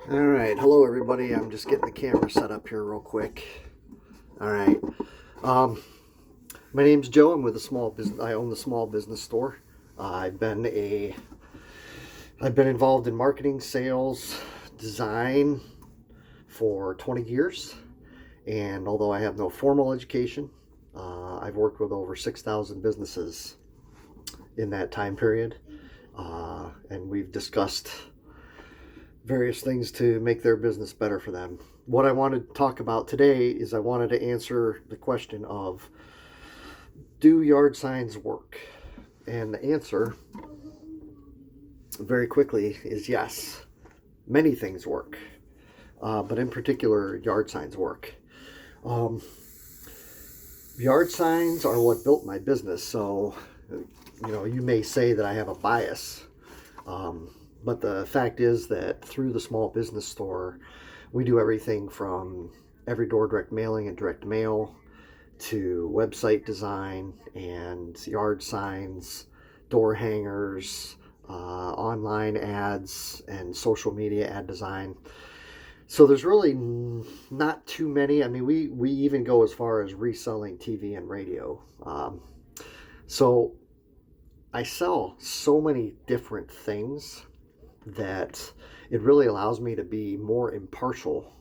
All right, hello everybody. I'm just getting the camera set up here real quick. All right, um, my name's Joe. I'm with a small business. I own the small business store. I've been involved in marketing, sales, design for 20 years, and although I have no formal education, I've worked with over 6,000 businesses in that time period, and we've discussed various things to make their business better for them. What I wanted to talk about today is I wanted to answer the question of, do yard signs work? And the answer very quickly is yes. Many things work, but in particular, yard signs work. Um, Yard signs are what built my business, so you may say that I have a bias. But the fact is that through the small business store, we do everything from every door direct mailing and direct mail to website design and yard signs, door hangers, online ads, and social media ad design. So there's really not too many. I mean, we even go as far as reselling TV and radio. So I sell so many different things that it really allows me to be more impartial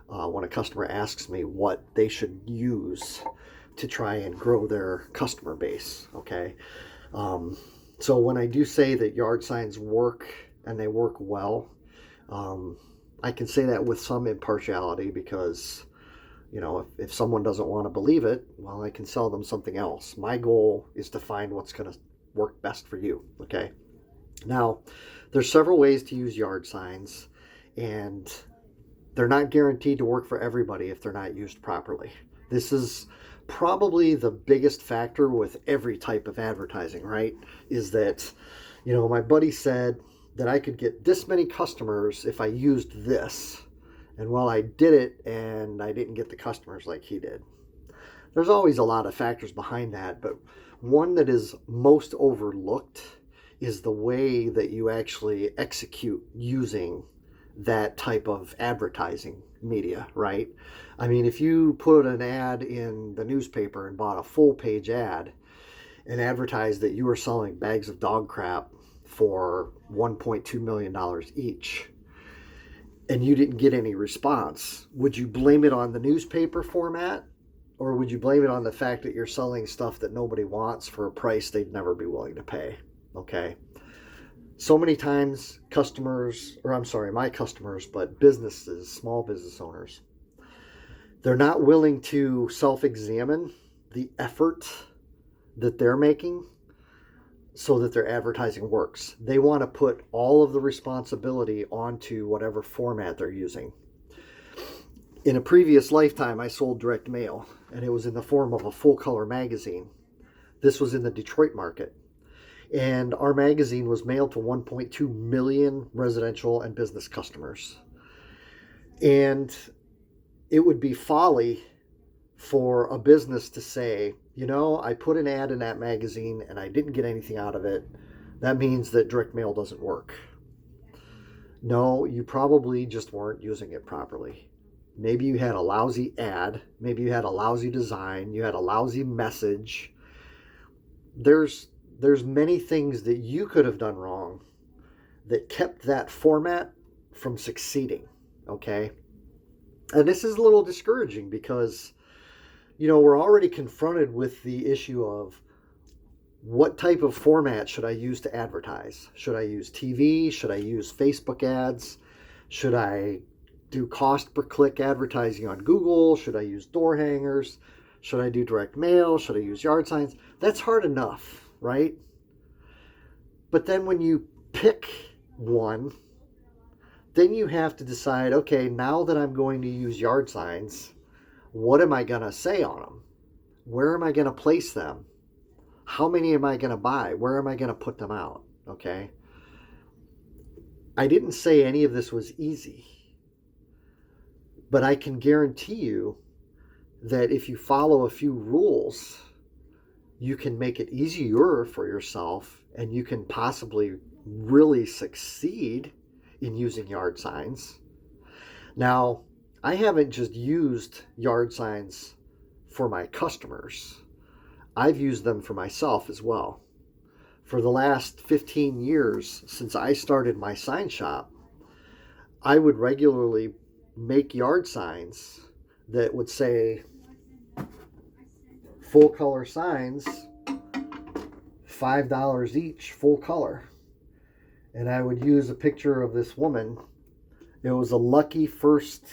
when a customer asks me what they should use to try and grow their customer base. Okay. So when I do say that yard signs work and they work well, I can say that with some impartiality because, if someone doesn't want to believe it, well, I can sell them something else. My goal is to find what's going to work best for you. Okay. Now, there's several ways to use yard signs, and they're not guaranteed to work for everybody if they're not used properly. This is probably the biggest factor with every type of advertising, right? Is that, my buddy said that I could get this many customers if I used this. And well, I did it and I didn't get the customers like he did. There's always a lot of factors behind that, but one that is most overlooked is the way that you actually execute using that type of advertising media, right? I mean, if you put an ad in the newspaper and bought a full page ad and advertised that you were selling bags of dog crap for $1.2 million each, and you didn't get any response, would you blame it on the newspaper format? Or would you blame it on the fact that you're selling stuff that nobody wants for a price they'd never be willing to pay? Okay. So many times my customers, but businesses, small business owners, they're not willing to self-examine the effort that they're making so that their advertising works. They want to put all of the responsibility onto whatever format they're using. In a previous lifetime, I sold direct mail, and it was in the form of a full-color magazine. This was in the Detroit market. And our magazine was mailed to 1.2 million residential and business customers. And it would be folly for a business to say, I put an ad in that magazine and I didn't get anything out of it. That means that direct mail doesn't work. No, you probably just weren't using it properly. Maybe you had a lousy ad. Maybe you had a lousy design. You had a lousy message. There's many things that you could have done wrong that kept that format from succeeding, okay? And this is a little discouraging because, we're already confronted with the issue of what type of format should I use to advertise? Should I use TV? Should I use Facebook ads? Should I do cost per click advertising on Google? Should I use door hangers? Should I do direct mail? Should I use yard signs? That's hard enough, right? But then when you pick one, then you have to decide, okay, now that I'm going to use yard signs, what am I going to say on them? Where am I going to place them? How many am I going to buy? Where am I going to put them out? Okay. I didn't say any of this was easy, but I can guarantee you that if you follow a few rules, you can make it easier for yourself and you can possibly really succeed in using yard signs. Now, I haven't just used yard signs for my customers. I've used them for myself as well. For the last 15 years since I started my sign shop, I would regularly make yard signs that would say full color signs, $5 each, full color. And I would use a picture of this woman. It was a lucky first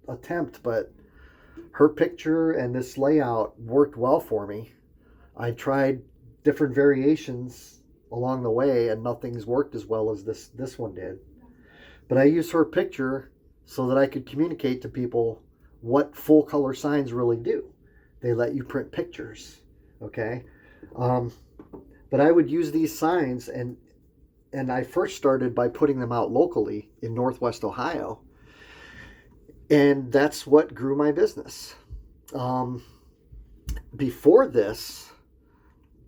attempt, but her picture and this layout worked well for me. I tried different variations along the way, and nothing's worked as well as this one did. But I used her picture so that I could communicate to people what full color signs really do. They let you print pictures, okay? But I would use these signs, and I first started by putting them out locally in Northwest Ohio, and that's what grew my business. Before this,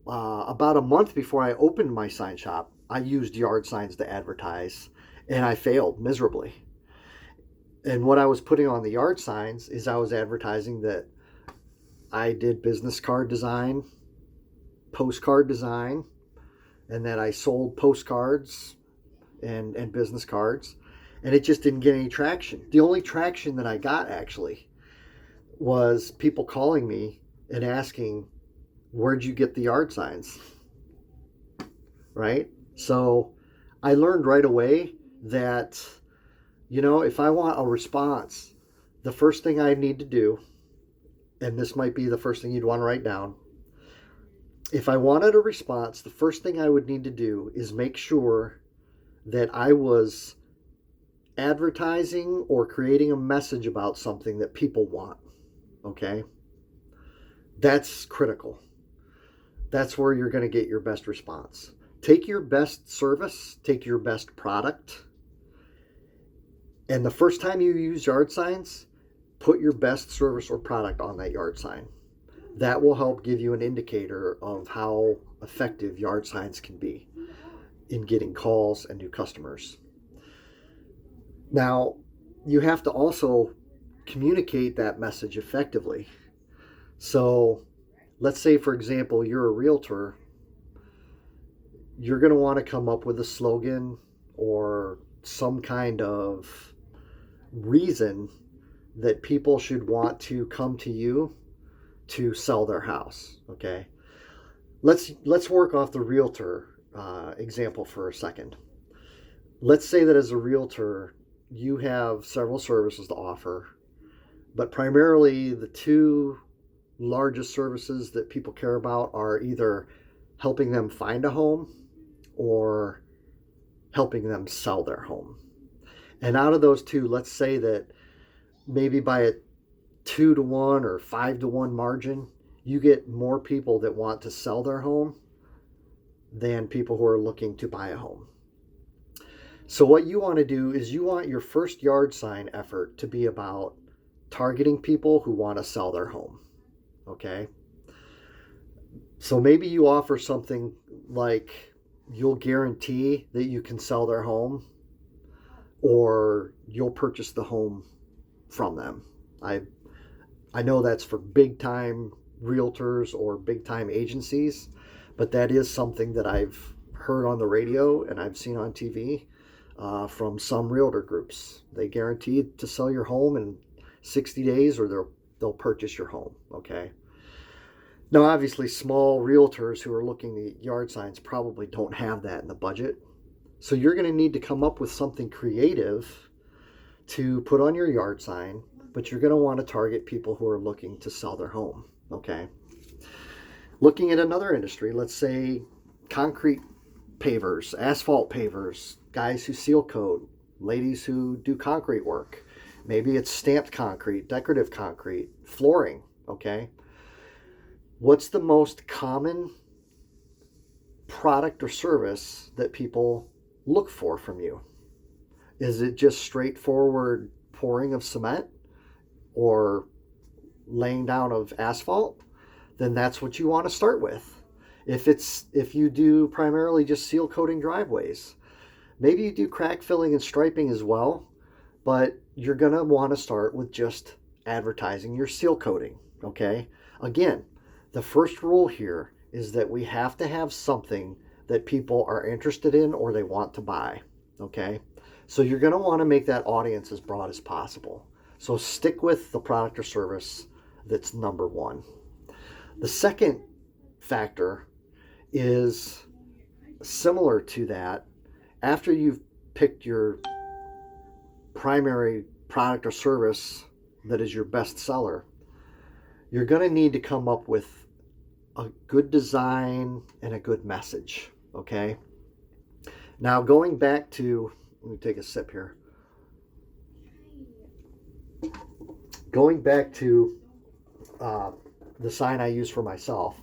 about a month before I opened my sign shop, I used yard signs to advertise, and I failed miserably. And what I was putting on the yard signs is I was advertising that I did business card design, postcard design, and that I sold postcards and business cards, and it just didn't get any traction. The only traction that I got actually was people calling me and asking, where'd you get the yard signs? Right? So I learned right away that, if I want a response, the first thing I need to do, and this might be the first thing you'd want to write down, if I wanted a response, the first thing I would need to do is make sure that I was advertising or creating a message about something that people want. Okay? That's critical. That's where you're going to get your best response. Take your best service, take your best product, and the first time you use yard signs, put your best service or product on that yard sign. That will help give you an indicator of how effective yard signs can be in getting calls and new customers. Now, you have to also communicate that message effectively. So, let's say, for example, you're a realtor. You're going to want to come up with a slogan or some kind of reason that people should want to come to you to sell their house. Okay, let's work off the realtor example for a second. Let's say that as a realtor, you have several services to offer, but primarily the two largest services that people care about are either helping them find a home or helping them sell their home. And out of those two, let's say that maybe by a 2-to-1 or 5-to-1 margin, you get more people that want to sell their home than people who are looking to buy a home. So what you want to do is you want your first yard sign effort to be about targeting people who want to sell their home. Okay? So maybe you offer something like you'll guarantee that you can sell their home, or you'll purchase the home from them. I know that's for big time realtors or big time agencies, but that is something that I've heard on the radio and I've seen on TV from some realtor groups. They guarantee to sell your home in 60 days or they'll purchase your home. Okay. Now, obviously, small realtors who are looking at yard signs probably don't have that in the budget. So you're going to need to come up with something creative to put on your yard sign, but you're going to want to target people who are looking to sell their home. Okay. Looking at another industry, let's say concrete pavers, asphalt pavers, guys who seal coat, ladies who do concrete work. Maybe it's stamped concrete, decorative concrete, flooring. Okay. What's the most common product or service that people look for from you? Is it just straightforward pouring of cement or laying down of asphalt? Then that's what you want to start with. If you do primarily just seal coating driveways, maybe you do crack filling and striping as well, but you're going to want to start with just advertising your seal coating, okay? Again, the first rule here is that we have to have something that people are interested in or they want to buy, okay? So you're going to want to make that audience as broad as possible. So stick with the product or service that's number one. The second factor is similar to that. After you've picked your primary product or service that is your best seller, you're going to need to come up with a good design and a good message, okay? Now going back to, let me take a sip here. Going back to the sign I use for myself,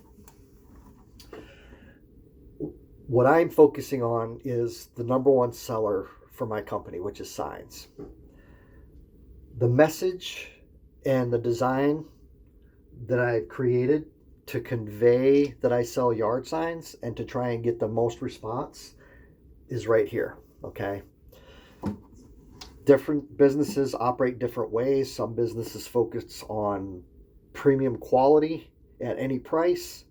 what I'm focusing on is the number one seller for my company, which is signs. The message and the design that I've created to convey that I sell yard signs and to try and get the most response is right here, okay? Different businesses operate different ways. Some businesses focus on premium quality at any price.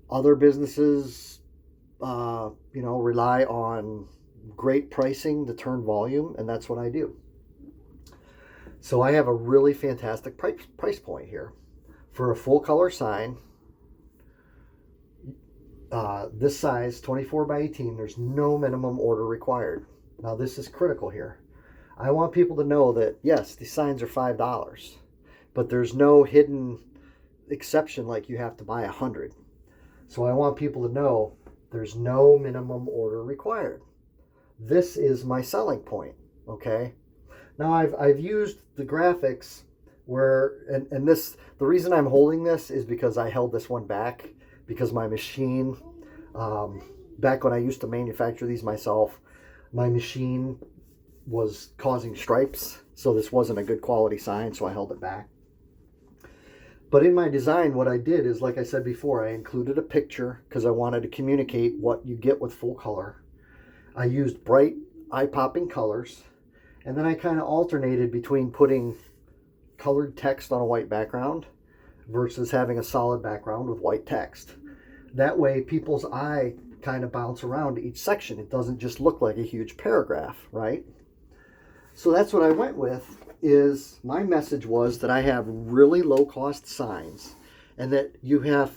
Other businesses, rely on great pricing to turn volume, and that's what I do. So I have a really fantastic price point here. For a full color sign, this size, 24 by 18, there's no minimum order required. Now this is critical here. I want people to know that, yes, these signs are $5, but there's no hidden exception like you have to buy 100. So I want people to know there's no minimum order required. This is my selling point, okay? Now I've used the graphics where, and this, the reason I'm holding this is because I held this one back because my machine, back when I used to manufacture these myself, my machine was causing stripes, so this wasn't a good quality sign, so I held it back. But in my design, what I did is, like I said before, I included a picture because I wanted to communicate what you get with full color. I used bright, eye-popping colors, and then I kind of alternated between putting colored text on a white background versus having a solid background with white text. That way, people's eye kind of bounce around to each section. It doesn't just look like a huge paragraph, right? So that's what I went with. Is my message was that I have really low cost signs and that you have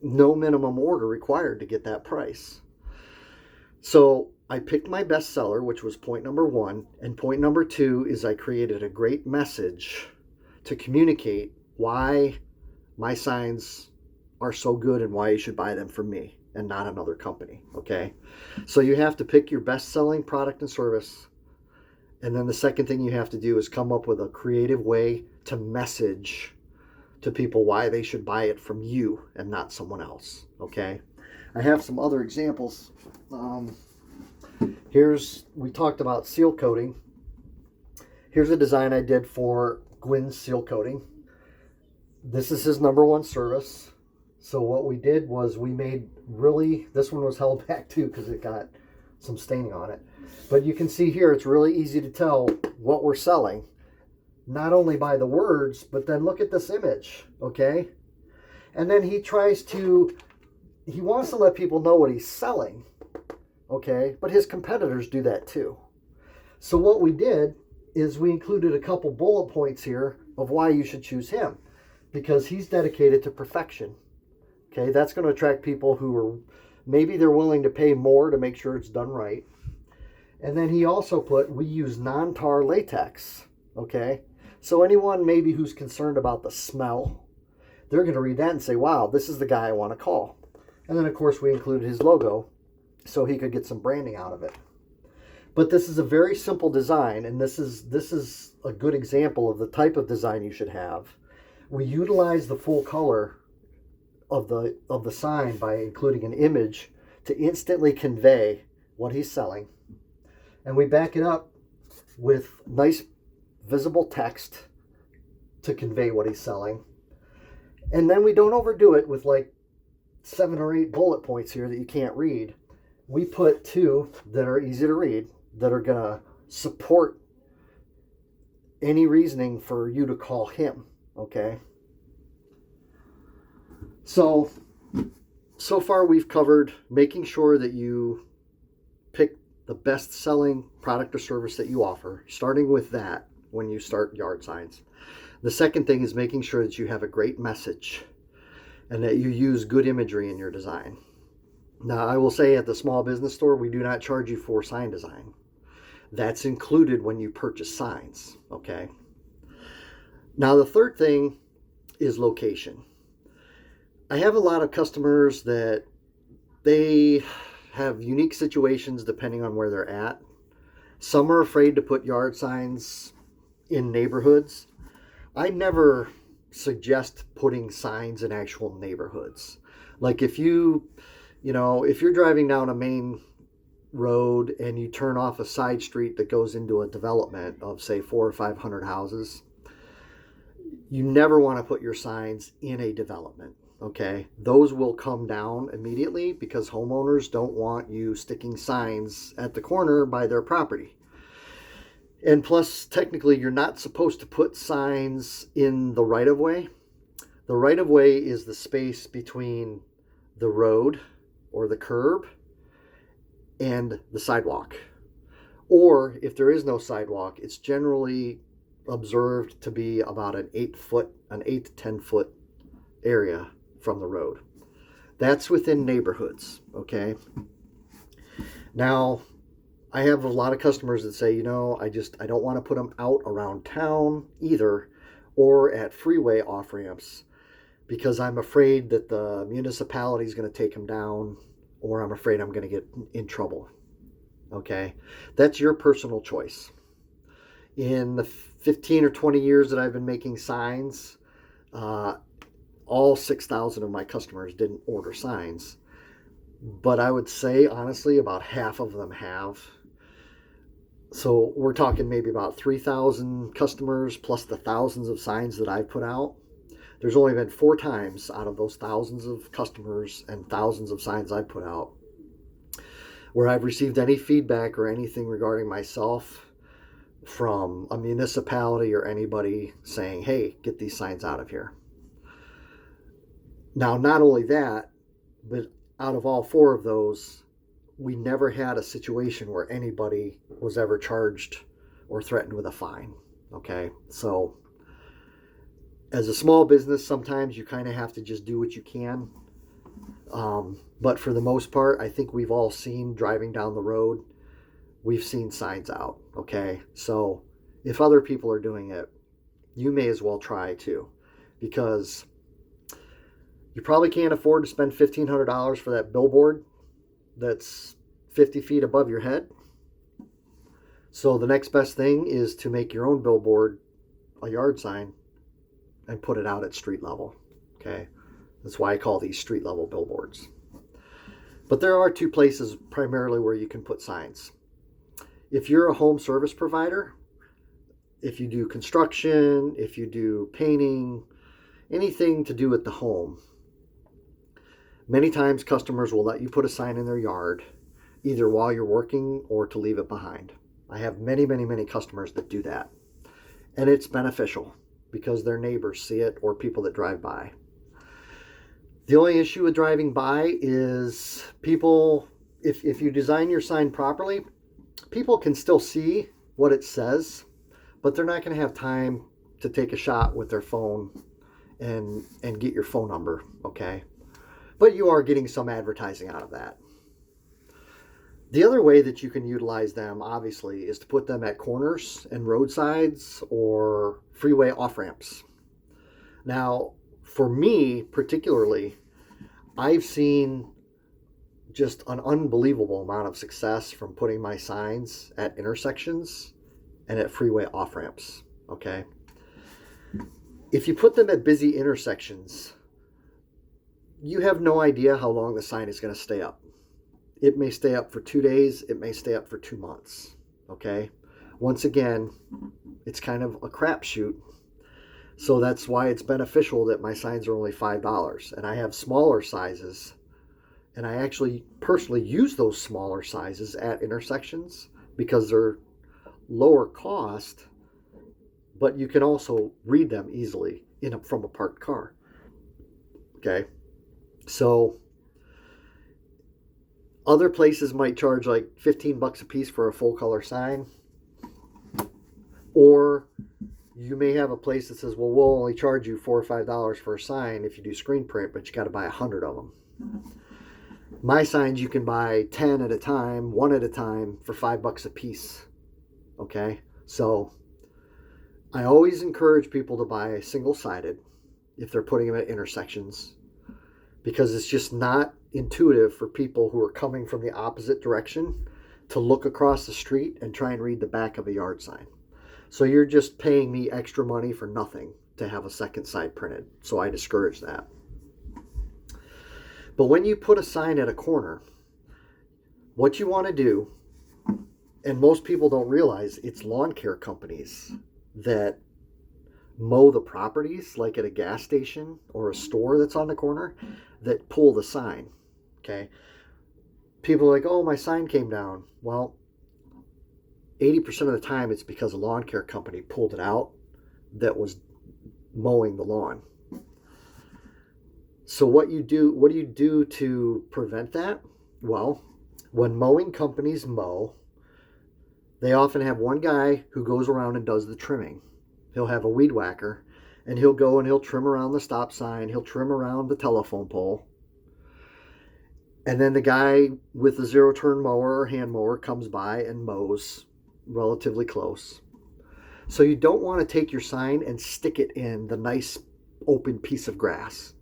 no minimum order required to get that price. So I picked my best seller, which was point number one, and point number two is I created a great message to communicate why my signs are so good and why you should buy them from me and not another company, okay? So you have to pick your best selling product and service. And then the second thing you have to do is come up with a creative way to message to people why they should buy it from you and not someone else, okay? I have some other examples. We talked about seal coating. Here's a design I did for Gwynn's seal coating. This is his number one service. So what we did was we made this one was held back too because it got some staining on it. But you can see here, it's really easy to tell what we're selling, not only by the words, but then look at this image, okay? And then he wants to let people know what he's selling, okay? But his competitors do that too. So what we did is we included a couple bullet points here of why you should choose him, because he's dedicated to perfection, okay? That's going to attract people who are, maybe they're willing to pay more to make sure it's done right. And then he also we use non-tar latex, okay? So anyone maybe who's concerned about the smell, they're going to read that and say, wow, this is the guy I want to call. And then, of course, we included his logo so he could get some branding out of it. But this is a very simple design, and this is a good example of the type of design you should have. We utilize the full color of the sign by including an image to instantly convey what he's selling. And we back it up with nice visible text to convey what he's selling. And then we don't overdo it with like 7 or 8 bullet points here that you can't read. We put 2 that are easy to read, that are going to support any reasoning for you to call him, okay? So far we've covered making sure that you pick the best selling product or service that you offer, starting with that when you start yard signs. The second thing is making sure that you have a great message and that you use good imagery in your design. Now, I will say at the small business store, we do not charge you for sign design. That's included when you purchase signs, okay? Now, the third thing is location. I have a lot of customers that they have unique situations depending on where they're at. Some are afraid to put yard signs in neighborhoods. I never suggest putting signs in actual neighborhoods. Like if you're driving down a main road and you turn off a side street that goes into a development of say 400 or 500 houses, you never want to put your signs in a development. Okay, those will come down immediately because homeowners don't want you sticking signs at the corner by their property. And plus, technically, you're not supposed to put signs in the right-of-way. The right-of-way is the space between the road or the curb and the sidewalk. Or if there is no sidewalk, it's generally observed to be about an 8 to 10 foot area from the road. That's within neighborhoods, okay? Now, I have a lot of customers that say, I don't want to put them out around town either or at freeway off-ramps because I'm afraid that the municipality is going to take them down or I'm afraid I'm going to get in trouble, okay? That's your personal choice. In the 15 or 20 years that I've been making signs, all 6,000 of my customers didn't order signs, but I would say honestly about half of them have. So we're talking maybe about 3,000 customers plus the thousands of signs that I've put out. There's only been 4 times out of those thousands of customers and thousands of signs I've put out where I've received any feedback or anything regarding myself from a municipality or anybody saying, hey, get these signs out of here. Now, not only that, but out of all 4 of those, we never had a situation where anybody was ever charged or threatened with a fine, okay? So as a small business, sometimes you kind of have to just do what you can. But for the most part, I think we've all seen driving down the road, we've seen signs out, okay? So if other people are doing it, you may as well try too, because you probably can't afford to spend $1,500 for that billboard that's 50 feet above your head. So the next best thing is to make your own billboard a yard sign and put it out at street level, okay? That's why I call these street level billboards. But there are 2 places primarily where you can put signs. If you're a home service provider, if you do construction, if you do painting, anything to do with the home, many times customers will let you put a sign in their yard, either while you're working or to leave it behind. I have many, many, many customers that do that. And it's beneficial because their neighbors see it or people that drive by. The only issue with driving by is people, if you design your sign properly, people can still see what it says, but they're not going to have time to take a shot with their phone and get your phone number, okay? But you are getting some advertising out of that. The other way that you can utilize them, obviously, is to put them at corners and roadsides or freeway off-ramps. Now, for me particularly, I've seen just an unbelievable amount of success from putting my signs at intersections and at freeway off-ramps, okay? If you put them at busy intersections, you have no idea how long the sign is going to stay up. It may stay up for 2 days. It may stay up for 2 months, okay? Once again, it's kind of a crapshoot. So that's why it's beneficial that my signs are only $5. And I have smaller sizes. And I actually personally use those smaller sizes at intersections because they're lower cost, but you can also read them easily from a parked car. Okay, so other places might charge like $15 a piece for a full color sign, or you may have a place that says, well, we'll only charge you $4 or $5 for a sign if you do screen print, but you got to buy 100 of them. My signs you can buy 10 at a time, one at a time, for $5 a piece. Okay, so I always encourage people to buy single-sided if they're putting them at intersections, because it's just not intuitive for people who are coming from the opposite direction to look across the street and try and read the back of a yard sign. So you're just paying me extra money for nothing to have a second side printed. So I discourage that. But when you put a sign at a corner, what you want to do, and most people don't realize, it's lawn care companies that mow the properties, like at a gas station or a store that's on the corner, that pull the sign. Okay, people are like, oh, my sign came down. Well, 80% of the time it's because a lawn care company pulled it out that was mowing the lawn. So what do you do to prevent that? Well, when mowing companies mow, they often have one guy who goes around and does the trimming. He'll have a weed whacker, and he'll go and he'll trim around the stop sign, he'll trim around the telephone pole, and then the guy with the zero-turn mower or hand mower comes by and mows relatively close. So you don't want to take your sign and stick it in the nice open piece of grass.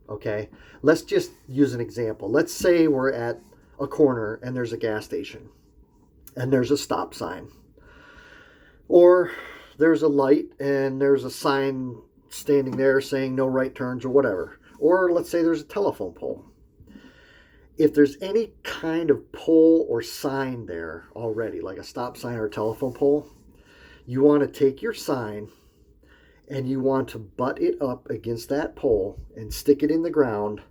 Okay, let's just use an example. Let's say we're at a corner and there's a gas station and there's a stop sign, or there's a light and there's a sign standing there saying no right turns or whatever, or let's say there's a telephone pole. If there's any kind of pole or sign there already, like a stop sign or a telephone pole, you want to take your sign and you want to butt it up against that pole and stick it in the ground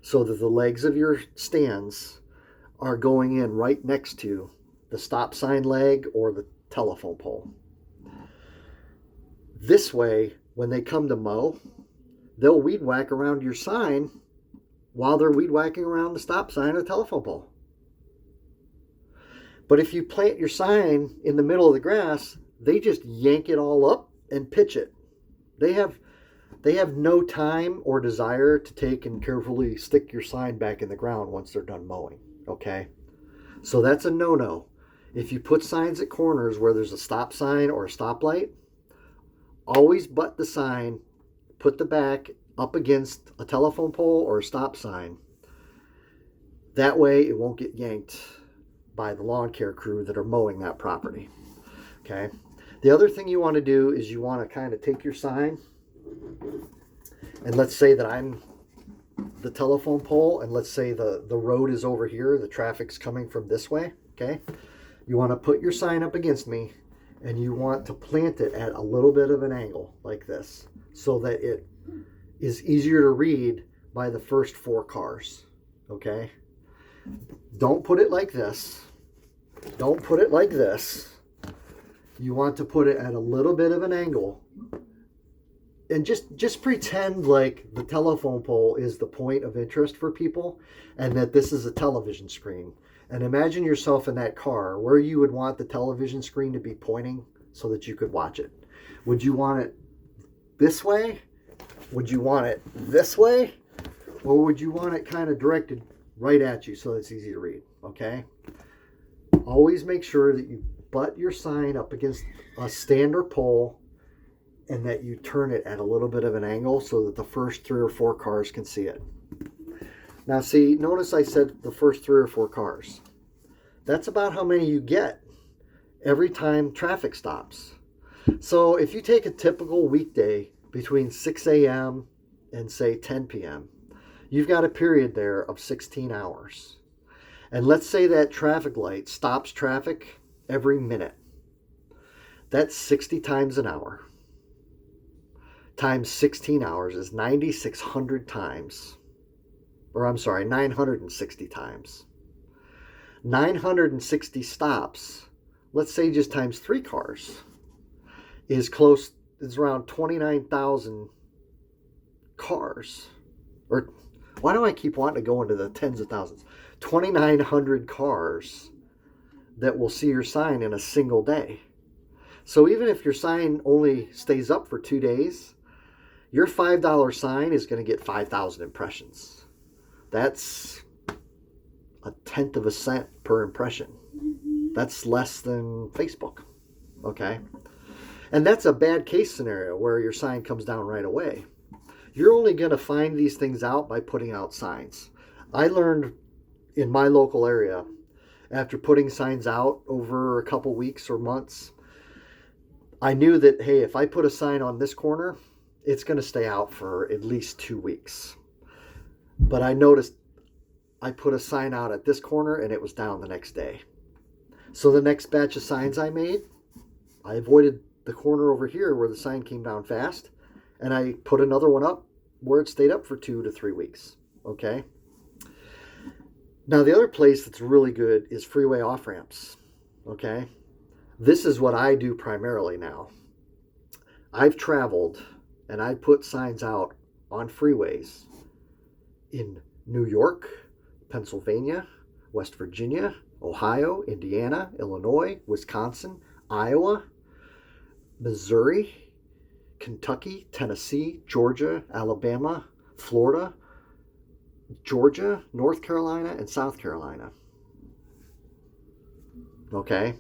so that the legs of your stands are going in right next to the stop sign leg or the telephone pole. This way, when they come to mow, they'll weed whack around your sign while they're weed whacking around the stop sign or the telephone pole. But if you plant your sign in the middle of the grass, they just yank it all up and pitch it. They have no time or desire to take and carefully stick your sign back in the ground once they're done mowing. Okay, so that's a no-no. If you put signs at corners where there's a stop sign or a stoplight, always butt the sign, put the back up against a telephone pole or a stop sign. That way it won't get yanked by the lawn care crew that are mowing that property. Okay. The other thing you want to do is you want to kind of take your sign, and let's say that I'm the telephone pole, and let's say the road is over here, the traffic's coming from this way. Okay. You want to put your sign up against me, and you want to plant it at a little bit of an angle like this so that it is easier to read by the first 4 cars. Okay? Don't put it like this. Don't put it like this. You want to put it at a little bit of an angle. And just pretend like the telephone pole is the point of interest for people and that this is a television screen. And imagine yourself in that car where you would want the television screen to be pointing so that you could watch it. Would you want it this way? Would you want it this way? Or would you want it kind of directed right at you so it's easy to read? Okay? Always make sure that you butt your sign up against a stand or pole and that you turn it at a little bit of an angle so that the first 3 or 4 cars can see it. Now see, notice I said the first 3 or 4 cars. That's about how many you get every time traffic stops. So if you take a typical weekday between 6 a.m. and say 10 p.m., you've got a period there of 16 hours. And let's say that traffic light stops traffic every minute. That's 60 times an hour. Times 16 hours is 9,600 times. Or I'm sorry, 960 times. 960 stops, let's say just times 3 cars, is close is around 29,000 cars. Or why do I keep wanting to go into the tens of thousands? 2,900 cars that will see your sign in a single day. So even if your sign only stays up for 2 days, your $5 sign is going to get 5,000 impressions. That's a tenth of a cent per impression. That's less than Facebook. Okay? And that's a bad case scenario where your sign comes down right away. You're only going to find these things out by putting out signs. I learned in my local area, after putting signs out over a couple weeks or months, I knew that, hey, if I put a sign on this corner, it's going to stay out for at least 2 weeks. But I noticed I put a sign out at this corner and it was down the next day. So the next batch of signs I made, I avoided the corner over here where the sign came down fast, and I put another one up where it stayed up for 2 to 3 weeks. Okay? Now the other place that's really good is freeway off-ramps. Okay? This is what I do primarily now. I've traveled and I put signs out on freeways in New York, Pennsylvania, West Virginia, Ohio, Indiana, Illinois, Wisconsin, Iowa, Missouri, Kentucky, Tennessee, Georgia, Alabama, Florida, Georgia, North Carolina, and South Carolina. Okay?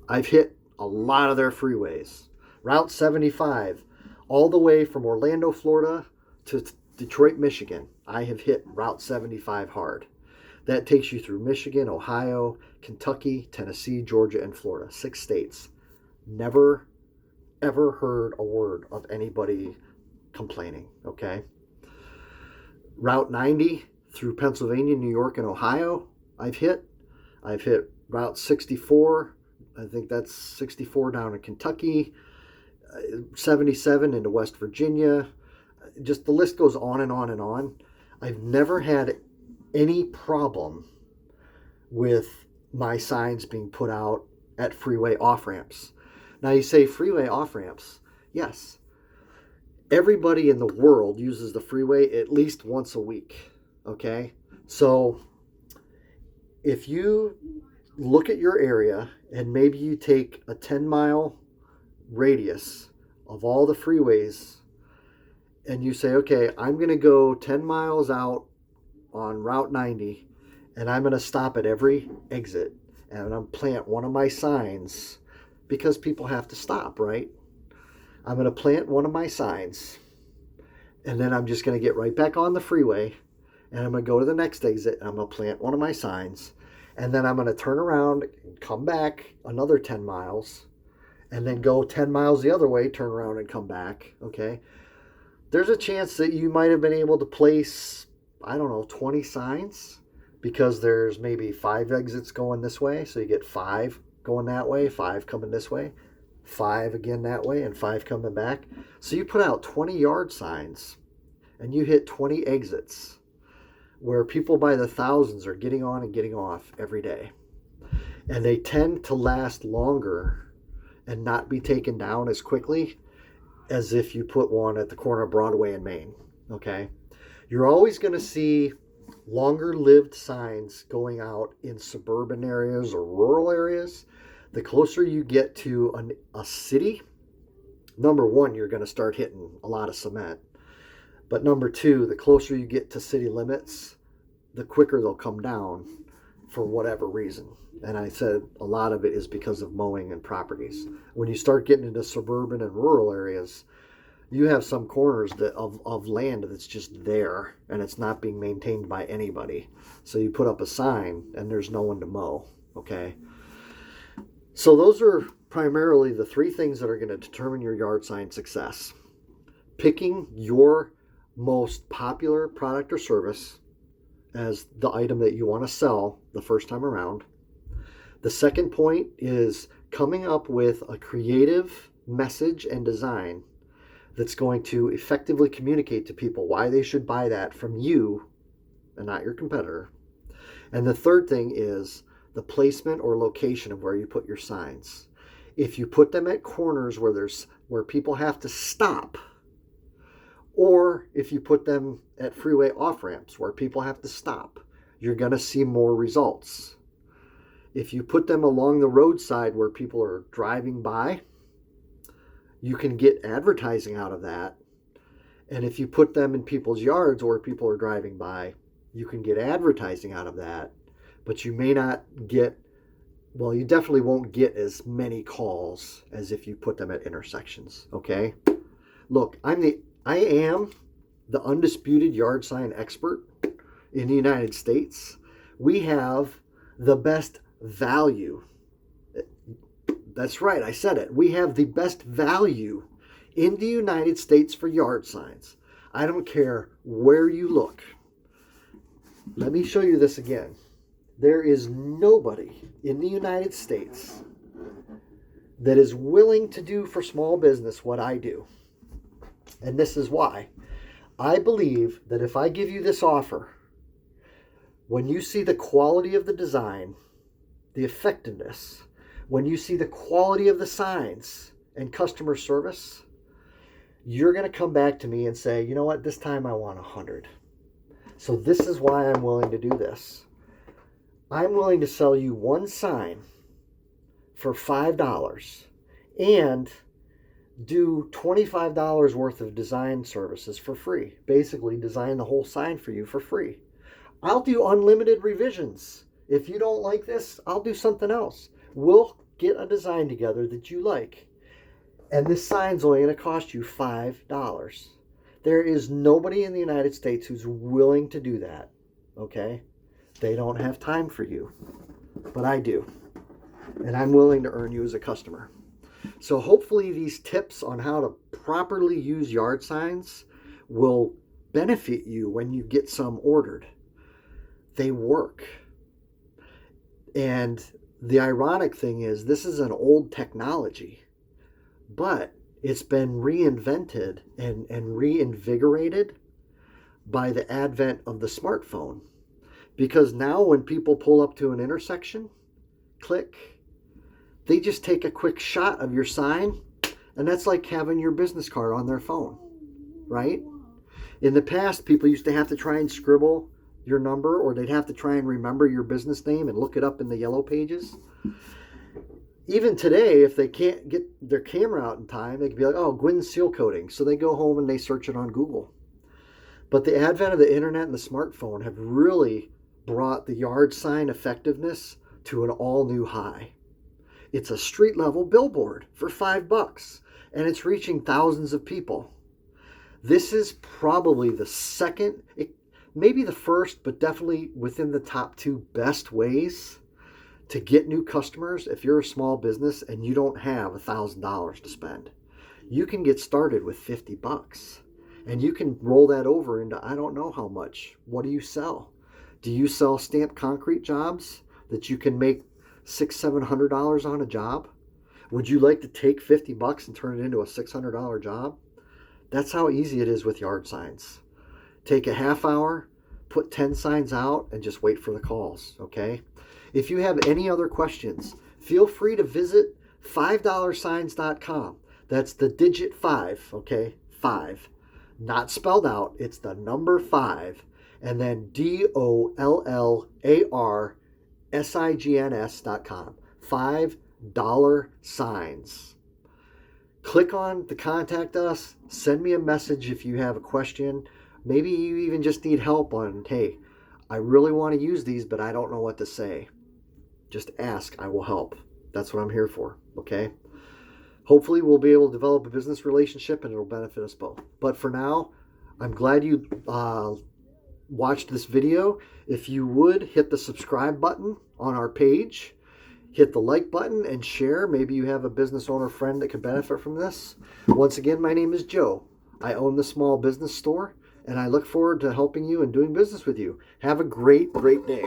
I've hit a lot of their freeways. Route 75, all the way from Orlando, Florida to Detroit, Michigan. I have hit Route 75 hard. That takes you through Michigan, Ohio, Kentucky, Tennessee, Georgia, and Florida. 6 states. Never, ever heard a word of anybody complaining, okay? Route 90 through Pennsylvania, New York, and Ohio, I've hit. I've hit Route 64. I think that's 64 down in Kentucky. 77 into West Virginia. Just the list goes on and on and on. I've never had any problem with my signs being put out at freeway off-ramps. Now you say freeway off-ramps. Yes. Everybody in the world uses the freeway at least once a week. Okay? So if you look at your area and maybe you take a 10-mile radius of all the freeways and you say, okay, I'm going to go 10 miles out on Route 90 and I'm going to stop at every exit and I'm going to plant one of my signs because people have to stop, right? I'm going to plant one of my signs and then I'm just going to get right back on the freeway and I'm going to go to the next exit and I'm going to plant one of my signs and then I'm going to turn around and come back another 10 miles and then go 10 miles the other way, turn around and come back, okay? There's a chance that you might have been able to place, 20 signs because there's maybe 5 exits going this way. So you get 5 going that way, 5 coming this way, 5 again that way, and 5 coming back. So you put out 20 yard signs and you hit 20 exits where people by the thousands are getting on and getting off every day. And they tend to last longer and not be taken down as quickly as if you put one at the corner of Broadway and Main, okay? You're always going to see longer lived signs going out in suburban areas or rural areas. The closer you get to a city, number one, you're going to start hitting a lot of cement. But number two, the closer you get to city limits, the quicker they'll come down for whatever reason. And I said a lot of it is because of mowing and properties. When you start getting into suburban and rural areas, you have some corners of land that's just there and it's not being maintained by anybody. So you put up a sign and there's no one to mow, okay? So those are primarily the 3 things that are going to determine your yard sign success. Picking your most popular product or service as the item that you want to sell the first time around. The second point is coming up with a creative message and design that's going to effectively communicate to people why they should buy that from you and not your competitor. And the third thing is the placement or location of where you put your signs. If you put them at corners where people have to stop, or if you put them at freeway off-ramps where people have to stop, you're going to see more results. If you put them along the roadside where people are driving by, you can get advertising out of that. And if you put them in people's yards where people are driving by, you can get advertising out of that. But you may not get, well, you definitely won't get as many calls as if you put them at intersections, okay? Look, I am the undisputed yard sign expert in the United States. We have the best value. That's right, I said it. We have the best value in the United States for yard signs. I don't care where you look. Let me show you this again. There is nobody in the United States that is willing to do for small business what I do. And this is why. I believe that if I give you this offer, when you see the quality of the design, the effectiveness, when you see the quality of the signs and customer service, you're going to come back to me and say, you know what, this time I want 100. So this is why I'm willing to do this. I'm willing to sell you one sign for $5 and do $25 worth of design services for free. Basically, design the whole sign for you for free. I'll do unlimited revisions. If you don't like this, I'll do something else. We'll get a design together that you like. And this sign's only going to cost you $5. There is nobody in the United States who's willing to do that, okay? They don't have time for you, but I do. And I'm willing to earn you as a customer. So hopefully these tips on how to properly use yard signs will benefit you when you get some ordered. They work. And the ironic thing is, this is an old technology, but it's been reinvented and reinvigorated by the advent of the smartphone. Because now when people pull up to an intersection, click, they just take a quick shot of your sign, and that's like having your business card on their phone, right? In the past, people used to have to try and scribble your number, or they'd have to try and remember your business name and look it up in the yellow pages. Even today, if they can't get their camera out in time, they could be like, oh, Gwyn seal coating. So they go home and they search it on Google. But the advent of the internet and the smartphone have really brought the yard sign effectiveness to an all-new high. It's a street-level billboard for $5, and it's reaching thousands of people. This is probably the second, maybe the first, but definitely within the top 2 best ways to get new customers. If you're a small business and you don't have $1,000 to spend, you can get started with $50, and you can roll that over into I don't know how much. What do you sell? Do you sell stamped concrete jobs that you can make $600-700 on a job? Would you like to take $50 and turn it into a $600 job? That's how easy it is with yard signs. Take a half hour, put 10 signs out, and just wait for the calls, okay? If you have any other questions, feel free to visit $5signs.com. That's the digit 5, okay? 5. Not spelled out, it's the number 5. And then DOLLARSIGNS.com. $5 signs. Click on the contact us. Send me a message if you have a question. Maybe you even just need help on, hey, I really want to use these, but I don't know what to say. Just ask. I will help. That's what I'm here for, okay? Hopefully we'll be able to develop a business relationship and it'll benefit us both. But for now, I'm glad you watched this video. If you would, hit the subscribe button on our page, hit the like button, and share. Maybe you have a business owner friend that could benefit from this. Once again, my name is Joe. I own the small business store, and I look forward to helping you and doing business with you. Have a great, great day.